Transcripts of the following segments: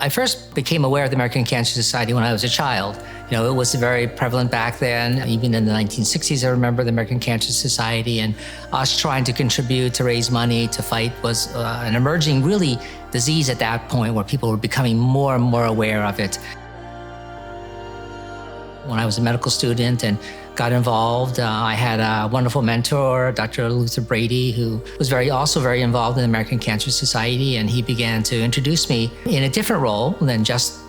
I first became aware of the American Cancer Society when I was a child. It was very prevalent back then. Even in the 1960s, I remember the American Cancer Society and us trying to contribute to raise money to fight was an emerging, really, disease at that point where people were becoming more and more aware of it. When I was a medical student and got involved, I had a wonderful mentor, Dr. Luther Brady, who was also very involved in the American Cancer Society, and he began to introduce me in a different role than just,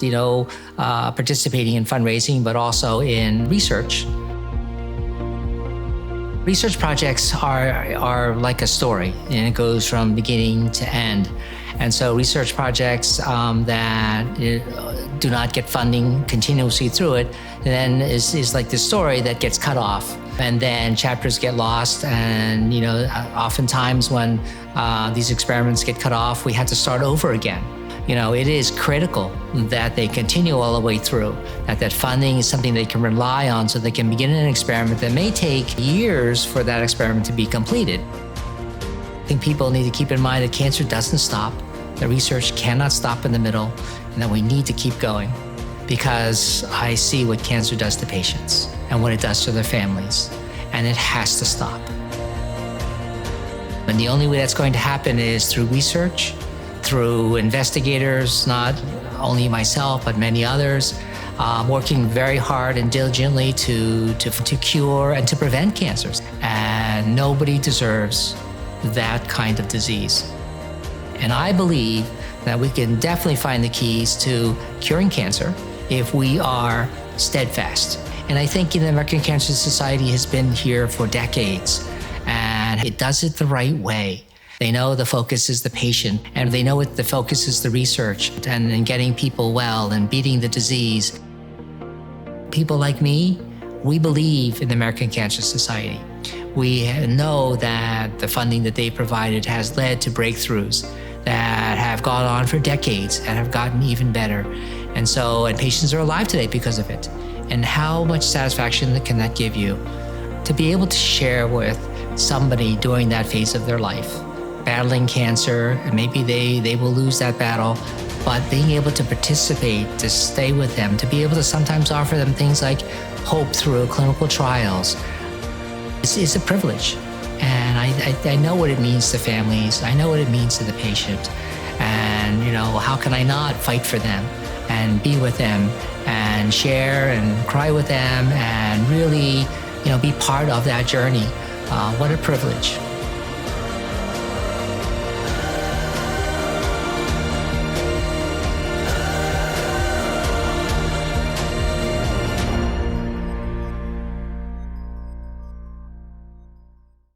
participating in fundraising, but also in research. Research projects are like a story, and it goes from beginning to end. And so research projects that do not get funding continuously through it, then is like the story that gets cut off. And then chapters get lost, and oftentimes when these experiments get cut off, we have to start over again. It is critical that they continue all the way through, that funding is something they can rely on so they can begin an experiment that may take years for that experiment to be completed. I think people need to keep in mind that cancer doesn't stop, that research cannot stop in the middle, and that we need to keep going, because I see what cancer does to patients and what it does to their families, and it has to stop. And the only way that's going to happen is through research, through investigators, not only myself, but many others, working very hard and diligently to cure and to prevent cancers. And nobody deserves that kind of disease. And I believe that we can definitely find the keys to curing cancer if we are steadfast. And I think the American Cancer Society has been here for decades, and it does it the right way. They know the focus is the patient, and they know the focus is the research and getting people well and beating the disease. People like me, we believe in the American Cancer Society. We know that the funding that they provided has led to breakthroughs that have gone on for decades and have gotten even better. And patients are alive today because of it. And how much satisfaction can that give you to be able to share with somebody during that phase of their life, battling cancer, and maybe they will lose that battle, but being able to participate, to stay with them, to be able to sometimes offer them things like hope through clinical trials, is a privilege. And I know what it means to families. I know what it means to the patient. And, how can I not fight for them and be with them and share and cry with them and really, be part of that journey? What a privilege.